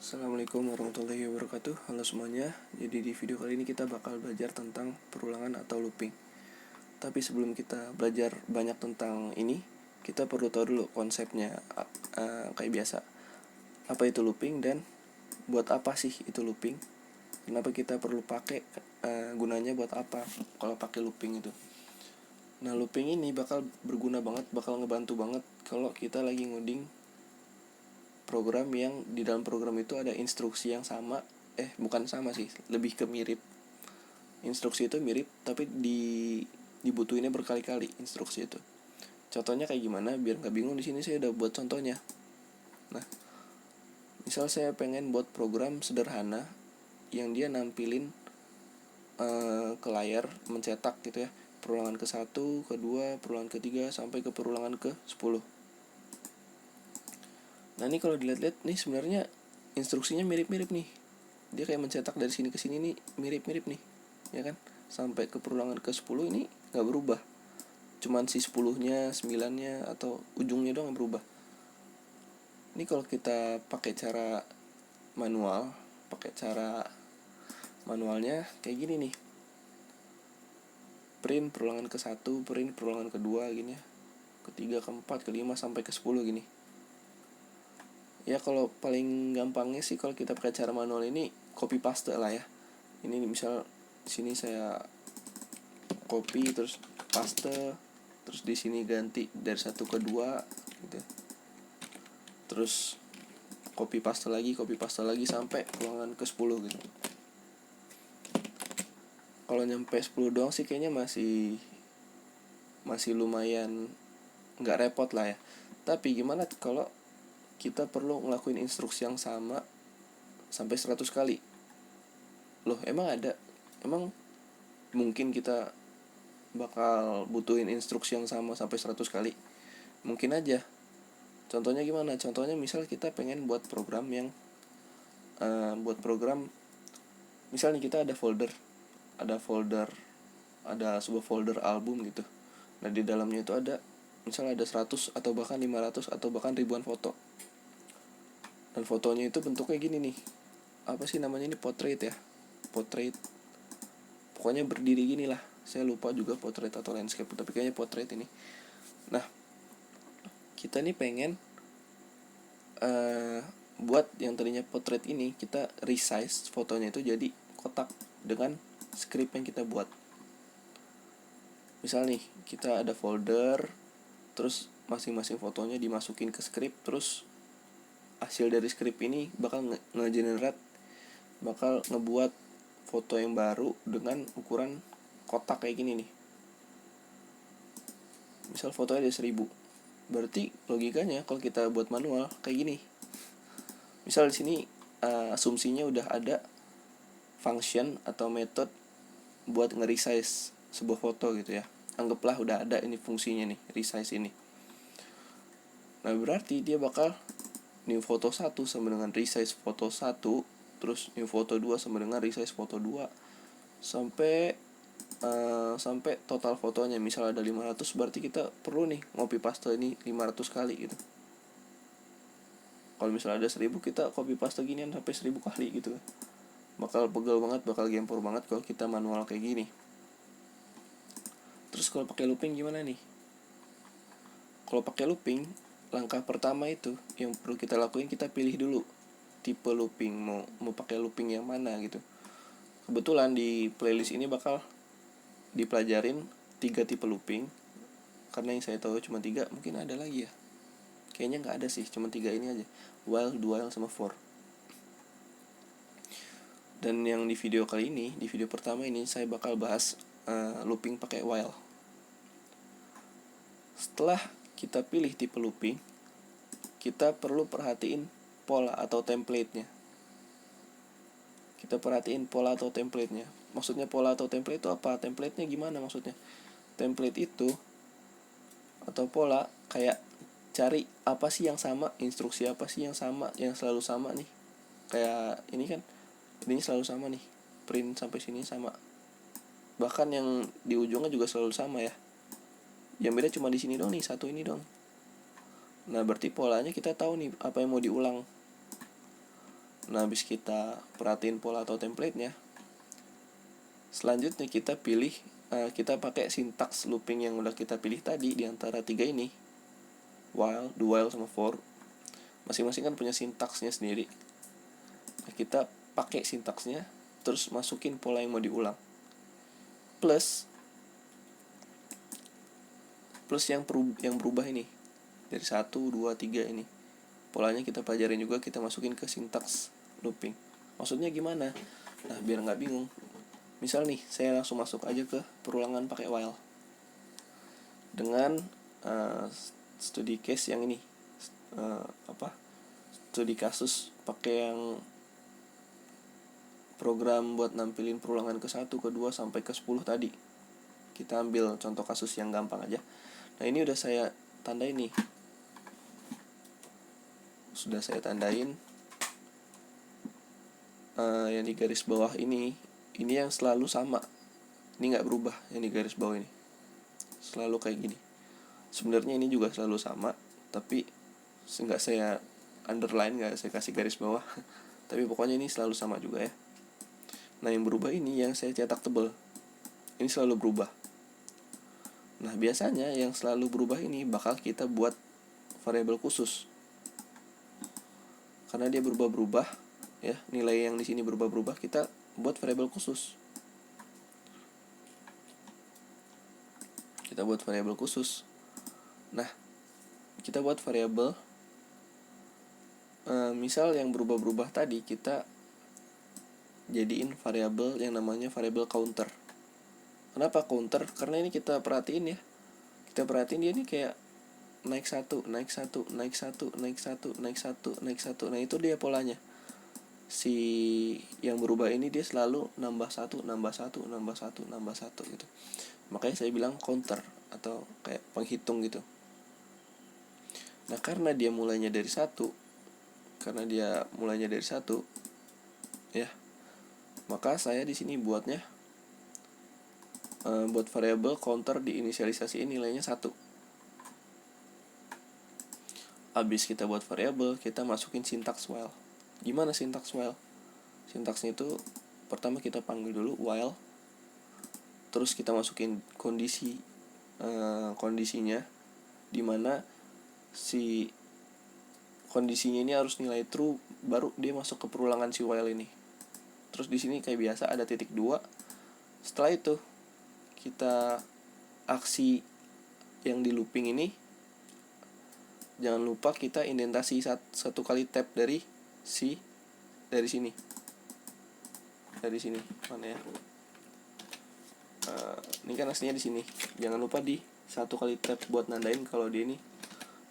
Assalamualaikum warahmatullahi wabarakatuh. Halo semuanya. Jadi di video kali ini kita bakal belajar tentang perulangan atau looping. Tapi sebelum kita belajar banyak tentang ini, kita perlu tahu dulu konsepnya. Kayak biasa, apa itu looping dan buat apa sih itu looping? Kenapa kita perlu pakai, gunanya buat apa kalau pakai looping itu? Nah, looping ini bakal berguna banget, bakal ngebantu banget kalau kita lagi ngoding program yang di dalam program itu ada instruksi yang sama. Bukan sama sih, lebih ke mirip. Instruksi itu mirip, tapi dibutuhinnya berkali-kali instruksi itu. Contohnya kayak gimana? Biar nggak bingung, di sini saya udah buat contohnya. Nah, misal saya pengen buat program sederhana yang dia nampilin ke layar, mencetak gitu ya, perulangan ke-1, ke-2, perulangan ke-3 sampai ke perulangan ke-10. Nah, ini kalau dilihat-lihat nih sebenarnya instruksinya mirip-mirip nih. Dia kayak mencetak dari sini ke sini nih mirip-mirip nih, ya kan? Sampai ke perulangan ke-10 ini nggak berubah. Cuman si 10-nya, 9-nya atau ujungnya doang yang berubah. Ini kalau kita pakai cara manualnya kayak gini nih. Print perulangan ke-1, print perulangan ke-2 gini ya. Ke-3, ke-4, ke-5 sampai ke-10 gini. Ya kalau paling gampangnya sih kalau kita pakai cara manual ini copy paste lah ya. Ini misal di sini saya copy terus paste, terus di sini ganti dari 1 ke 2 gitu. Terus copy paste lagi sampai perulangan ke 10 gitu. Kalau nyampe 10 doang sih kayaknya masih lumayan nggak repot lah ya. Tapi gimana kalau kita perlu ngelakuin instruksi yang sama sampai 100 kali? Loh, emang mungkin kita bakal butuhin instruksi yang sama sampai 100 kali? Mungkin aja. Contohnya gimana? Contohnya misal kita pengen buat program yang misal nih kita ada sebuah folder album gitu. Nah, di dalamnya itu ada misalnya ada 100 atau bahkan 500 atau bahkan ribuan foto. Dan fotonya itu bentuknya gini nih. Apa sih namanya ini? Portrait ya. Portrait. Pokoknya berdiri gini lah. Saya lupa juga portrait atau landscape, tapi kayaknya portrait ini. Nah, kita nih pengen buat yang tadinya portrait ini kita resize fotonya itu jadi kotak dengan script yang kita buat. Misal nih kita ada folder, terus masing-masing fotonya dimasukin ke script, terus hasil dari script ini bakal bakal ngebuat foto yang baru dengan ukuran kotak kayak gini nih. Misal fotonya ada 1000, berarti logikanya kalau kita buat manual kayak gini. Misal di sini asumsinya udah ada function atau method buat nge-resize sebuah foto gitu ya. Anggaplah udah ada ini fungsinya nih, resize ini. Nah, berarti dia bakal new foto 1 sama dengan resize foto 1, terus new foto 2 sama dengan resize foto 2 sampai total fotonya. Misal ada 500, berarti kita perlu nih copy paste ini 500 kali gitu. Kalau misalnya ada 1000, kita copy paste ginian sampai 1000 kali gitu. Bakal pegel banget, bakal gempor banget kalau kita manual kayak gini. Terus kalau pakai looping gimana nih? Kalau pakai looping, langkah pertama itu yang perlu kita lakuin, kita pilih dulu tipe looping, mau pakai looping yang mana gitu. Kebetulan di playlist ini bakal dipelajarin 3 tipe looping. Karena yang saya tahu cuma 3, mungkin ada lagi ya. Kayaknya nggak ada sih, cuma 3 ini aja. While, do while, sama for. Dan yang di video kali ini, di video pertama ini saya bakal bahas looping pakai while. Setelah kita pilih tipe looping, kita perlu perhatiin pola atau template-nya. Maksudnya pola atau template itu apa? Template-nya gimana maksudnya? Template itu atau pola kayak cari apa sih yang sama, instruksi apa sih yang sama, yang selalu sama nih. Kayak ini kan, ini selalu sama nih. Print sampai sini sama. Bahkan yang di ujungnya juga selalu sama ya. Yang beda cuma di sini dong nih, satu ini dong. Nah, berarti polanya kita tahu nih apa yang mau diulang. Nah, habis kita perhatiin pola atau template-nya, selanjutnya kita pilih, kita pakai sintaks looping yang udah kita pilih tadi di antara 3 ini, while, do while, sama for. Masing-masing kan punya sintaksnya sendiri. Nah, kita pakai sintaksnya, terus masukin pola yang mau diulang. Plus yang berubah ini dari 1, 2, 3 ini. Polanya kita pelajarin juga, kita masukin ke sintaks looping. Maksudnya gimana? Nah, biar nggak bingung. Misal nih, saya langsung masuk aja ke perulangan pakai while. Dengan studi case yang ini. Studi kasus pakai yang program buat nampilin perulangan ke-1, ke-2, sampai ke-10 tadi. Kita ambil contoh kasus yang gampang aja. Nah, ini udah saya tandain nih. Sudah saya tandain yang di garis bawah ini yang selalu sama. Ini nggak berubah, yang di garis bawah ini selalu kayak gini. Sebenarnya ini juga selalu sama, tapi nggak saya underline, nggak saya kasih garis bawah. Tapi pokoknya ini selalu sama juga ya. Nah, yang berubah ini yang saya cetak tebal. Ini selalu berubah. Nah, biasanya yang selalu berubah ini bakal kita buat variabel khusus. Karena dia berubah-berubah ya, nilai yang di sini berubah-berubah, kita buat variabel khusus. Nah, kita buat variabel misal yang berubah-berubah tadi kita jadiin variabel yang namanya variabel counter. Kenapa counter? Karena ini kita perhatiin ya. Kita perhatiin dia ini kayak naik 1, naik 1, naik 1, naik 1, naik 1, naik 1. Nah, itu dia polanya. Si yang berubah ini dia selalu nambah 1, nambah 1, nambah 1, nambah 1 gitu. Makanya saya bilang counter atau kayak penghitung gitu. Nah, karena dia mulainya dari 1 ya, maka saya di sini buatnya buat variabel counter diinisialisasiin nilainya 1. Habis kita buat variabel, kita masukin sintaks while. Gimana sintaks while? Sintaksnya itu pertama kita panggil dulu while, terus kita masukin kondisinya, dimana si kondisinya ini harus nilai true, baru dia masuk ke perulangan si while ini. Terus di sini kayak biasa ada titik 2. Setelah itu kita aksi yang di looping ini, jangan lupa kita indentasi satu kali tab dari sini mana ya, ini kan aslinya di sini. Jangan lupa di satu kali tab buat nandain kalau dia ini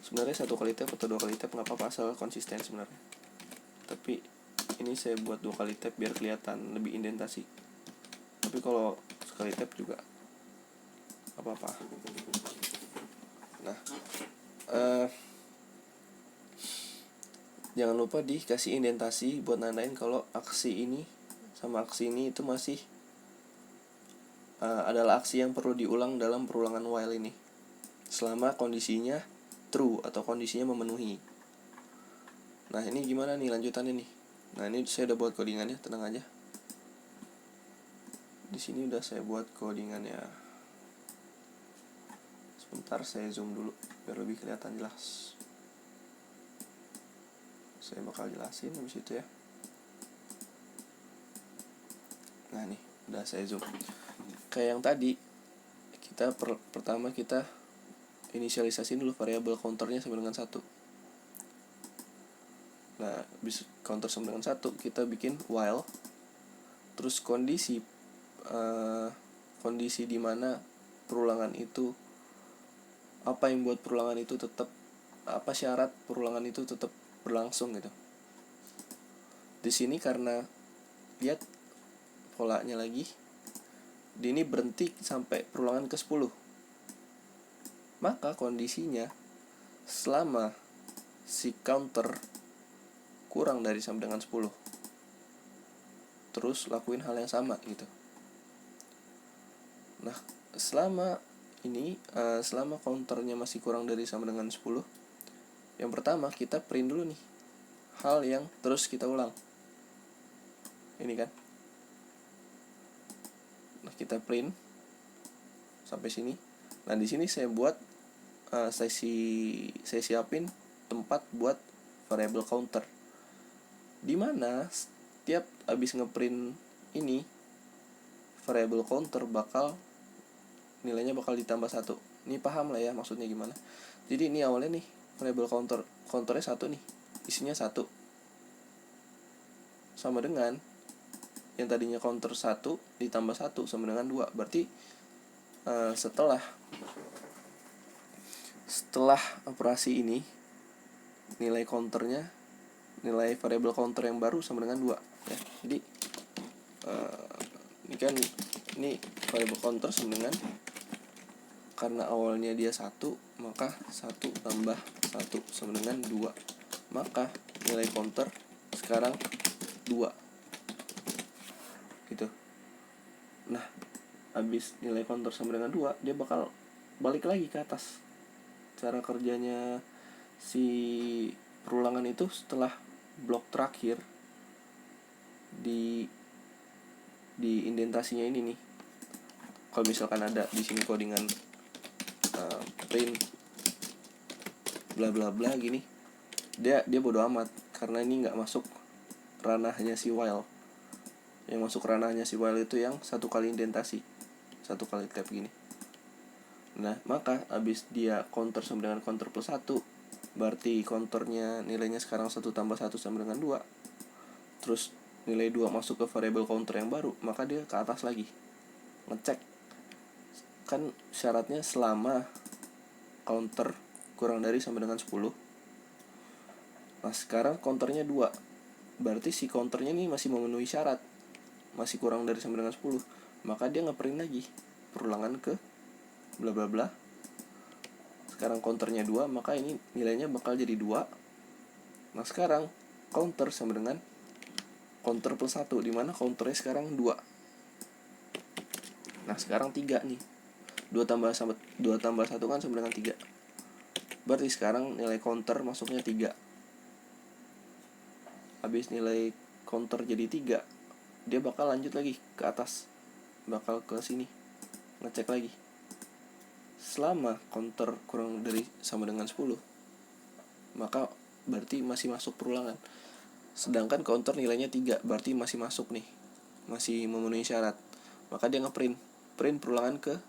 sebenarnya 1 kali tab atau 2 kali tab, nggak apa-apa asal konsisten sebenarnya. Tapi ini saya buat 2 kali tab biar kelihatan lebih indentasi. Tapi kalau sekali tab juga apa-apa. Nah, jangan lupa dikasih indentasi buat nandain kalau aksi ini sama aksi ini itu masih adalah aksi yang perlu diulang dalam perulangan while ini, selama kondisinya true atau kondisinya memenuhi. Nah, ini gimana nih lanjutannya nih? Nah, ini saya udah buat codingannya, tenang aja. Di sini udah saya buat codingannya. Sebentar saya zoom dulu biar lebih kelihatan jelas. Saya bakal jelasin habis itu ya. Nah, nih udah saya zoom. Kayak yang tadi, kita pertama kita inisialisasi dulu variabel counternya sama dengan 1. Nah, habis counter sama dengan 1, kita bikin while. Terus kondisi di mana perulangan itu, apa yang buat perulangan itu tetap, apa syarat perulangan itu tetap berlangsung gitu. Di sini karena lihat polanya lagi, di ini berhenti sampai perulangan ke-10. Maka kondisinya selama si counter kurang dari sama dengan 10, terus lakuin hal yang sama gitu. Nah, selama counternya masih kurang dari sama dengan 10, yang pertama kita print dulu nih hal yang terus kita ulang. ini kan. Nah, kita print sampai sini. Nah, di sini saya buat saya siapin tempat buat variable counter, dimana setiap habis ngeprint ini variable counter nilainya bakal ditambah 1. Ini paham lah ya maksudnya gimana. Jadi ini awalnya nih variable counternya 1 nih, isinya 1, sama dengan yang tadinya counter 1 ditambah 1 sama dengan 2. Berarti setelah operasi ini, nilai variable counter yang baru sama dengan 2 ya. Jadi ini variable counter sama dengan, karena awalnya dia 1, maka 1 tambah 1 sama dengan 2. Maka nilai counter sekarang 2 gitu. Nah, habis nilai counter sama dengan 2, dia bakal balik lagi ke atas. Cara kerjanya si perulangan itu, setelah blok terakhir di indentasinya ini nih, kalau misalkan ada di sini codingan print bla bla bla gini, dia bodo amat, karena ini nggak masuk ranahnya si while. Yang masuk ranahnya si while itu yang 1 kali indentasi, 1 kali tab gini. Nah, maka habis dia counter sama dengan counter plus 1, berarti counternya nilainya sekarang 1 tambah 1 sama dengan 2. Terus nilai 2 masuk ke variable counter yang baru, maka dia ke atas lagi ngecek. Kan syaratnya selama counter kurang dari sama dengan 10. Nah, sekarang counternya 2, berarti si counternya ini masih memenuhi syarat, masih kurang dari sama dengan 10. Maka dia ngeprint lagi perulangan ke bla bla bla. Sekarang counternya 2, maka ini nilainya bakal jadi 2. Nah, sekarang counter sama dengan counter plus 1, dimana counternya sekarang 2. Nah, sekarang 3 nih. 2 tambah 1 kan sama dengan 3. Berarti sekarang nilai counter masuknya 3. Habis nilai counter jadi 3, dia bakal lanjut lagi ke atas, bakal ke sini ngecek lagi. Selama counter kurang dari sama dengan 10, maka berarti masih masuk perulangan. Sedangkan counter nilainya 3, berarti masih masuk nih, masih memenuhi syarat. Maka dia ngeprint perulangan ke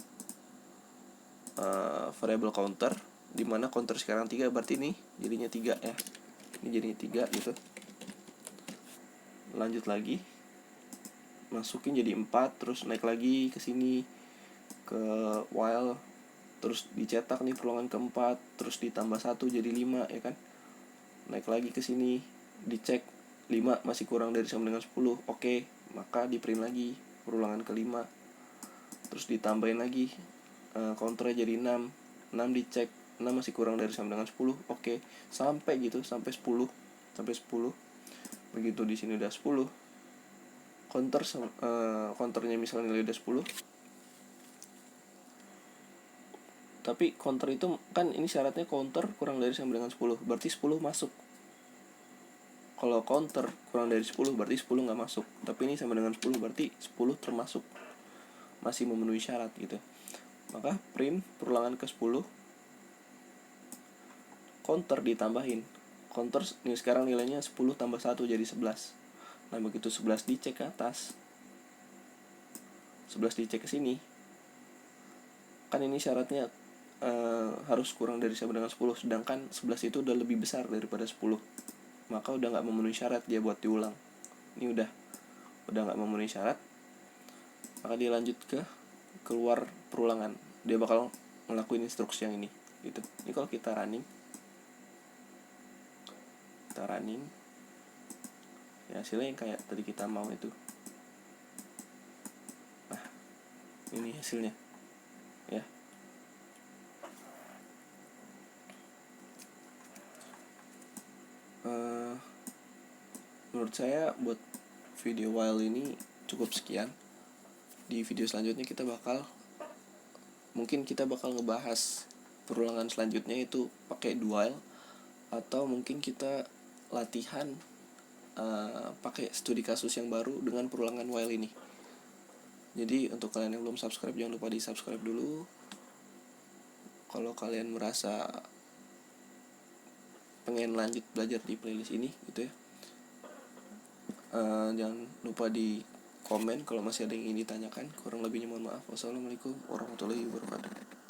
variable counter, dimana counter sekarang 3, berarti ini jadinya 3 ya. Ini jadinya 3 gitu. Lanjut lagi, masukin jadi 4, terus naik lagi ke sini ke while, terus dicetak nih perulangan keempat, terus ditambah 1 jadi 5 ya kan. Naik lagi ke sini, dicek 5 masih kurang dari sama dengan 10. Oke, maka di print lagi perulangan ke-5. Terus ditambahin lagi counternya jadi 6 dicek 6 masih kurang dari sama dengan 10. Oke, sampai gitu, sampai 10. Begitu di sini udah 10, counternya misalnya nilai udah 10. Tapi counter itu kan ini syaratnya counter kurang dari sama dengan 10, berarti 10 masuk. Kalau counter kurang dari 10 berarti 10 nggak masuk. Tapi ini sama dengan 10, berarti 10 termasuk, masih memenuhi syarat gitu. Maka print perulangan ke 10, counter ditambahin. Counter ini sekarang nilainya 10 tambah 1 jadi 11. Nah, begitu 11 dicek ke atas, 11 dicek ke sini, kan ini syaratnya harus kurang dari sama dengan 10, sedangkan 11 itu udah lebih besar daripada 10. Maka udah gak memenuhi syarat dia buat diulang. Ini udah gak memenuhi syarat, maka dia lanjut ke keluar perulangan. Dia bakal ngelakuin instruksi yang ini gitu. Ini kalau kita running ya, hasilnya yang kayak tadi kita mau itu. Nah, ini hasilnya ya. Menurut saya buat video while ini cukup sekian. Di video selanjutnya mungkin kita bakal ngebahas perulangan selanjutnya itu pakai do while, atau mungkin kita latihan pakai studi kasus yang baru dengan perulangan while ini. Jadi untuk kalian yang belum subscribe, jangan lupa di subscribe dulu. Kalau kalian merasa pengen lanjut belajar di playlist ini gitu ya, jangan lupa di komen kalau masih ada yang ingin ditanyakan. Kurang lebihnya mohon maaf. Wassalamualaikum warahmatullahi wabarakatuh.